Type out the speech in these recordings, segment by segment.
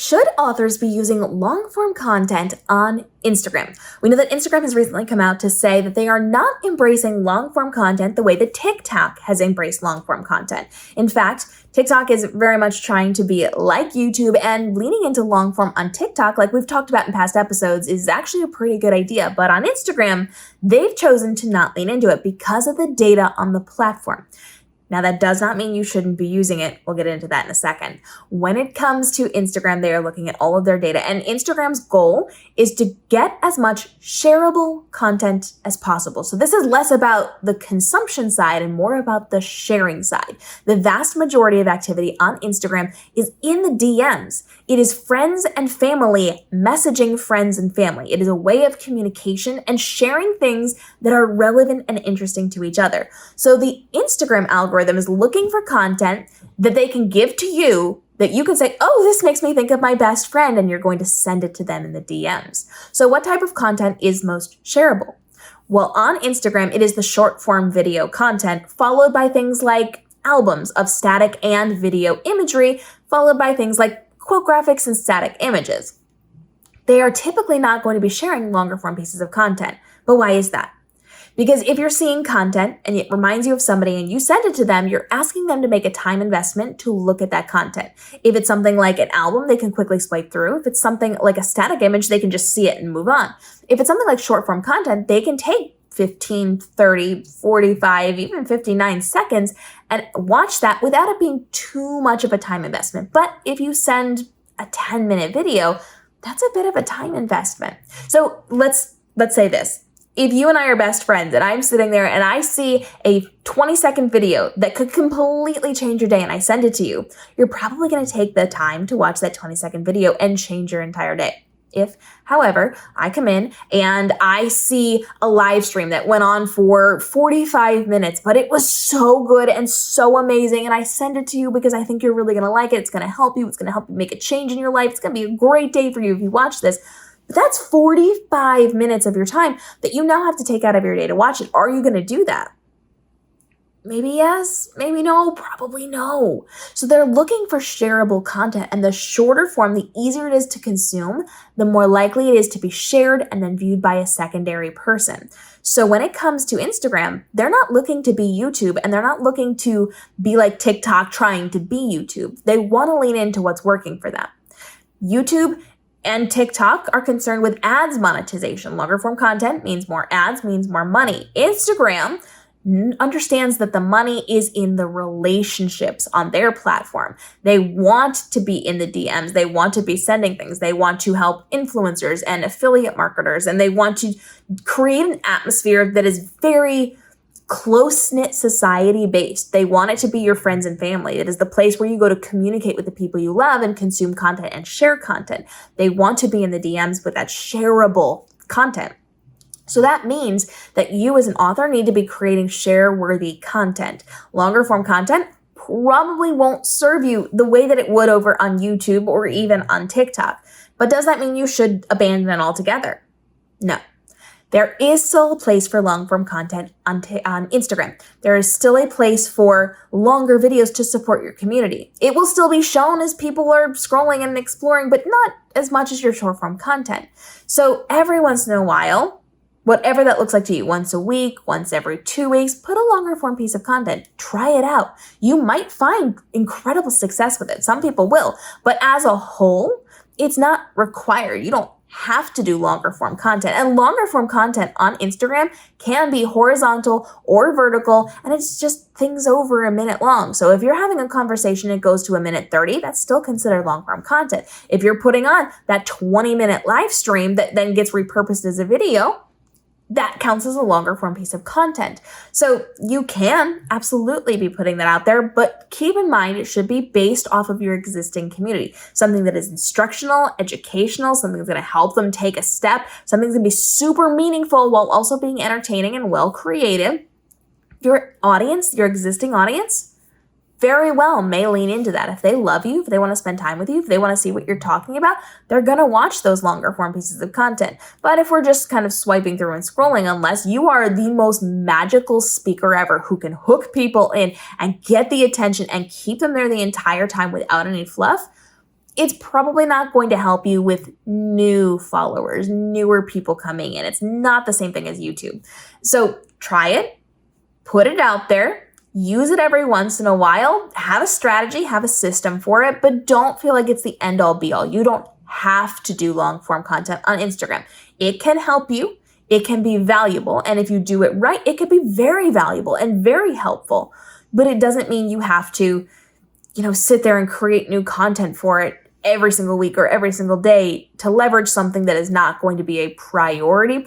Should authors be using long-form content on Instagram? We know that Instagram has recently come out to say that they are not embracing long-form content the way that TikTok has embraced long-form content. In fact, TikTok is very much trying to be like YouTube, and leaning into long-form on TikTok, like we've talked about in past episodes, is actually a pretty good idea. But on Instagram, they've chosen to not lean into it because of the data on the platform. Now, that does not mean you shouldn't be using it. We'll get into that in a second. When it comes to Instagram, they are looking at all of their data, and Instagram's goal is to get as much shareable content as possible. So this is less about the consumption side and more about the sharing side. The vast majority of activity on Instagram is in the DMs. It is friends and family messaging friends and family. It is a way of communication and sharing things that are relevant and interesting to each other. So the Instagram algorithm is looking for content that they can give to you that you can say, oh, this makes me think of my best friend, and you're going to send it to them in the DMs. So what type of content is most shareable? Well, on Instagram, it is the short form video content, followed by things like albums of static and video imagery, followed by things like quote graphics and static images. They are typically not going to be sharing longer form pieces of content. But why is that? Because if you're seeing content and it reminds you of somebody and you send it to them, you're asking them to make a time investment to look at that content. If it's something like an album, they can quickly swipe through. If it's something like a static image, they can just see it and move on. If it's something like short form content, they can take 15, 30, 45, even 59 seconds and watch that without it being too much of a time investment. But if you send a 10-minute video, that's a bit of a time investment. So let's say this. If you and I are best friends and I'm sitting there and I see a 20-second video that could completely change your day and I send it to you, you're probably going to take the time to watch that 20-second video and change your entire day. If, however, I come in and I see a live stream that went on for 45 minutes, but it was so good and so amazing, and I send it to you because I think you're really going to like it, it's going to help you, it's going to help you make a change in your life, it's going to be a great day for you if you watch this. But that's 45 minutes of your time that you now have to take out of your day to watch it. Are you going to do that? Maybe yes, maybe no, probably no. So they're looking for shareable content, and the shorter form, the easier it is to consume, the more likely it is to be shared and then viewed by a secondary person. So when it comes to Instagram, they're not looking to be YouTube, and they're not looking to be like TikTok trying to be YouTube. They want to lean into what's working for them. YouTube and TikTok are concerned with ads monetization. Longer form content means more ads, means more money. Instagram understands that the money is in the relationships on their platform. They want to be in the DMs. They want to be sending things. They want to help influencers and affiliate marketers, and they want to create an atmosphere that is very close-knit society-based. They want it to be your friends and family. It is the place where you go to communicate with the people you love and consume content and share content. They want to be in the DMs with that shareable content. So that means that you as an author need to be creating share-worthy content. Longer form content probably won't serve you the way that it would over on YouTube or even on TikTok. But does that mean you should abandon it altogether? No. There is still a place for long-form content on Instagram. There is still a place for longer videos to support your community. It will still be shown as people are scrolling and exploring, but not as much as your short-form content. So every once in a while, whatever that looks like to you, once a week, once every 2 weeks, put a longer form piece of content. Try it out. You might find incredible success with it. Some people will. But as a whole, it's not required. You don't have to do longer form content. And longer form content on Instagram can be horizontal or vertical, and it's just things over a minute long. So if you're having a conversation, it goes to 1:30, that's still considered long form content. If you're putting on that 20-minute live stream that then gets repurposed as a video, that counts as a longer form piece of content. So you can absolutely be putting that out there, but keep in mind it should be based off of your existing community. Something that is instructional, educational, something that's going to help them take a step, something that's going to be super meaningful while also being entertaining and well created. Your audience, your existing audience, very well may lean into that. If they love you, if they want to spend time with you, if they want to see what you're talking about, they're going to watch those longer form pieces of content. But if we're just kind of swiping through and scrolling, unless you are the most magical speaker ever who can hook people in and get the attention and keep them there the entire time without any fluff, it's probably not going to help you with new followers, newer people coming in. It's not the same thing as YouTube. So try it, put it out there, use it every once in a while, have a strategy, have a system for it, but don't feel like it's the end all be all. You don't have to do long form content on Instagram. It can help you. It can be valuable. And if you do it right, it could be very valuable and very helpful. But it doesn't mean you have to, sit there and create new content for it every single week or every single day to leverage something that is not going to be a priority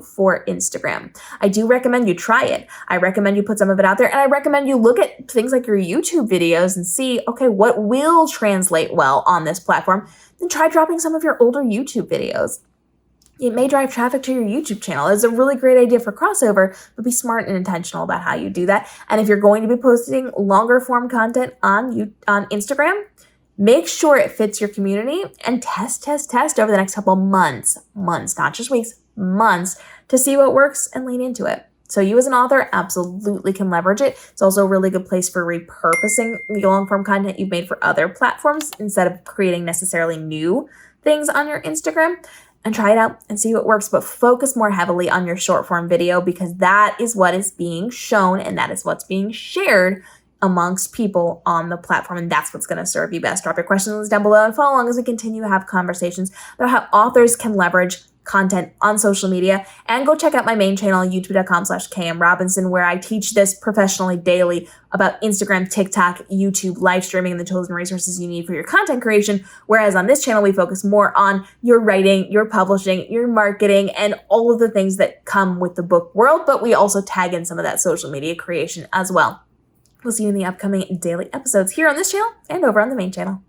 for Instagram. I do recommend you try it. I recommend you put some of it out there, and I recommend you look at things like your YouTube videos and see, okay, what will translate well on this platform? Then try dropping some of your older YouTube videos. It may drive traffic to your YouTube channel. It's a really great idea for crossover, but be smart and intentional about how you do that. And if you're going to be posting longer form content on Instagram, make sure it fits your community and test over the next couple months, not just weeks, months, to see what works and lean into it. So you as an author absolutely can leverage it. It's also a really good place for repurposing the long form content you've made for other platforms instead of creating necessarily new things on your Instagram. And try it out and see what works, but focus more heavily on your short form video because that is what is being shown and that is what's being shared amongst people on the platform, and that's what's going to serve you best. Drop your questions down below and follow along as we continue to have conversations about how authors can leverage content on social media. And go check out my main channel, youtube.com/KMRobinson, where I teach this professionally daily about Instagram, TikTok, YouTube, live streaming, and the tools and resources you need for your content creation. Whereas on this channel, we focus more on your writing, your publishing, your marketing, and all of the things that come with the book world. But we also tag in some of that social media creation as well. We'll see you in the upcoming daily episodes here on this channel and over on the main channel.